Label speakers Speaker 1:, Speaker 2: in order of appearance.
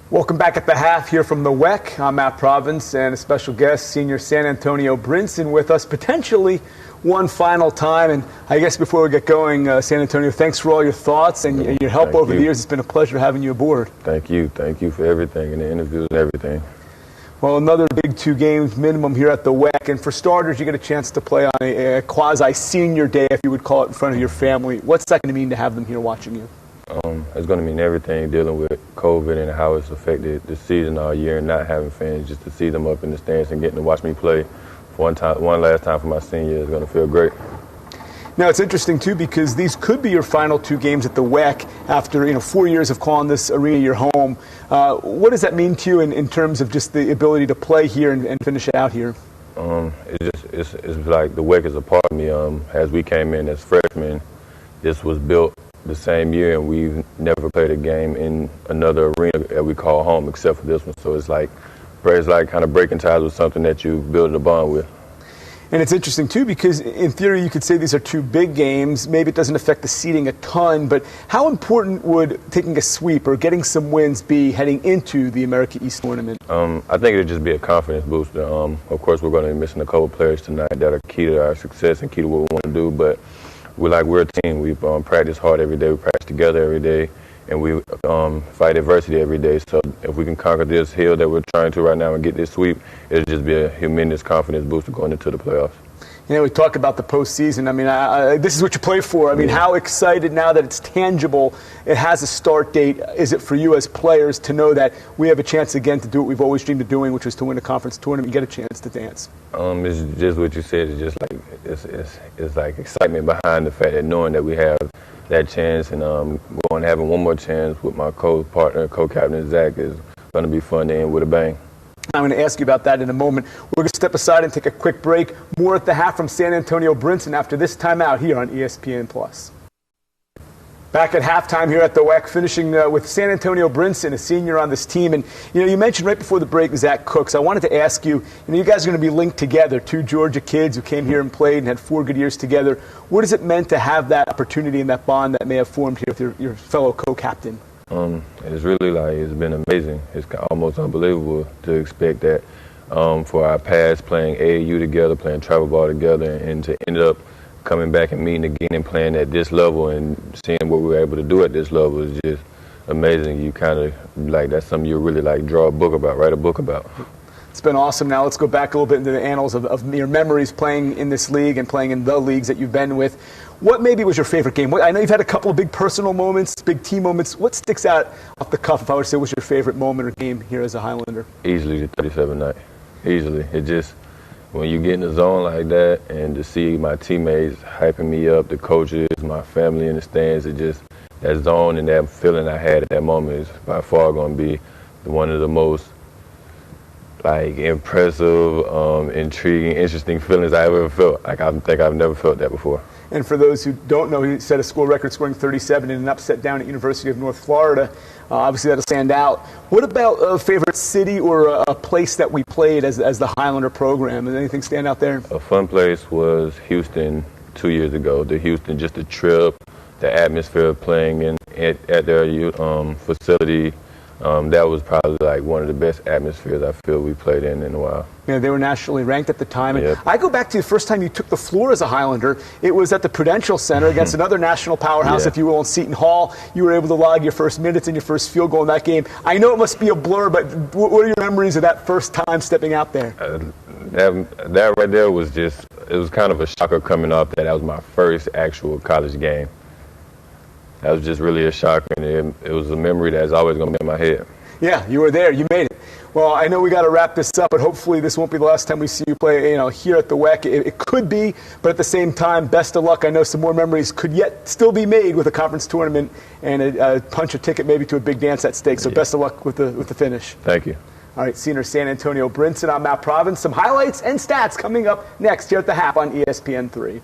Speaker 1: Welcome back at the half here from the WEC. I'm Matt Provence and a special guest, senior San Antonio Brinson, with us potentially one final time. And I guess before we get going, San Antonio, thanks for all your thoughts and your help over the years. It's been a pleasure having you aboard.
Speaker 2: Thank you. Thank you for everything and the interviews and everything.
Speaker 1: Well, another big 2 games minimum here at the WEC. And for starters, you get a chance to play on a quasi-senior day, if you would call it, in front of your family. What's that going to mean to have them here watching you?
Speaker 2: It's going to mean everything, dealing with COVID and how it's affected the season all year, and not having fans. Just to see them up in the stands and getting to watch me play one last time for my senior is going to feel great.
Speaker 1: Now, it's interesting, too, because these could be your final 2 games at the WEC after 4 years of calling this arena your home. What does that mean to you in terms of just the ability to play here and finish it out here?
Speaker 2: It's like the WEC is a part of me. As we came in as freshmen, this was built the same year, and we've never played a game in another arena that we call home except for this one. So it's like kind of breaking ties with something that you build a bond with.
Speaker 1: And it's interesting, too, because in theory you could say these are 2 big games. Maybe it doesn't affect the seeding a ton, but how important would taking a sweep or getting some wins be heading into the America East tournament?
Speaker 2: I think it would just be a confidence booster. Of course, we're going to be missing a couple players tonight that are key to our success and key to what we want to do, but we're a team. We practice hard every day. We practice together every day, and we fight adversity every day. So if we can conquer this hill that we're trying to right now and get this sweep, it'll just be a tremendous confidence booster going into the playoffs.
Speaker 1: We talk about the postseason. I mean, this is what you play for. I mean, how excited now that it's tangible, it has a start date, is it for you as players to know that we have a chance again to do what we've always dreamed of doing, which was to win a conference tournament and get a chance to dance?
Speaker 2: It's just what you said. It's just like it's like excitement behind the fact that knowing that we have that chance, and going to having one more chance with my co-partner, co-captain Zach, is going to be fun to end with a bang.
Speaker 1: I'm going to ask you about that in a moment. We're going to step aside and take a quick break. More at the half from San Antonio Brinson after this timeout here on ESPN+. Back at halftime here at the WEC, finishing with San Antonio Brinson, a senior on this team. And, you mentioned right before the break Zach Cooks. I wanted to ask you, you guys are going to be linked together, 2 Georgia kids who came here and played and had 4 good years together. What has it meant to have that opportunity and that bond that may have formed here with your fellow co-captain?
Speaker 2: It's really it's been amazing. It's almost unbelievable to expect that for our past playing AAU together, playing travel ball together, and to end up coming back and meeting again and playing at this level and seeing what we were able to do at this level is just amazing. You kind of that's something you really write a book about.
Speaker 1: It's been awesome. Now let's go back a little bit into the annals of your memories playing in this league and playing in the leagues that you've been with. What maybe was your favorite game? I know you've had a couple of big personal moments, big team moments. What sticks out off the cuff, if I were to say, was your favorite moment or game here as a Highlander?
Speaker 2: Easily the 37 night. Easily. It just, when you get in the zone like that and to see my teammates hyping me up, the coaches, my family in the stands, it just, that zone and that feeling I had at that moment is by far going to be one of the most impressive, intriguing, interesting feelings I ever felt. I think I've never felt that before.
Speaker 1: And for those who don't know, he set a school record scoring 37 in an upset down at University of North Florida. Obviously, that'll stand out. What about a favorite city or a place that we played as the Highlander program? Does anything stand out there?
Speaker 2: A fun place was Houston 2 years ago. Just the trip, the atmosphere of playing at their facility. That was probably one of the best atmospheres I feel we played in a while.
Speaker 1: Yeah, they were nationally ranked at the time.
Speaker 2: Yep.
Speaker 1: And I go back to the first time you took the floor as a Highlander. It was at the Prudential Center against another national powerhouse, if you will, in Seton Hall. You were able to log your first minutes and your first field goal in that game. I know it must be a blur, but what are your memories of that first time stepping out there?
Speaker 2: That right there was it was kind of a shocker coming off that was my first actual college game. That was just really a shock, and it was a memory that's always going to be in my head.
Speaker 1: Yeah, you were there. You made it. Well, I know we got to wrap this up, but hopefully this won't be the last time we see you play, here at the WEC. It could be, but at the same time, best of luck. I know some more memories could yet still be made with a conference tournament and a punch a ticket maybe to a big dance at stake. So best of luck with the finish.
Speaker 2: Thank you.
Speaker 1: All right, senior San Antonio Brinson. I'm Matt Provence. Some highlights and stats coming up next here at the half on ESPN3.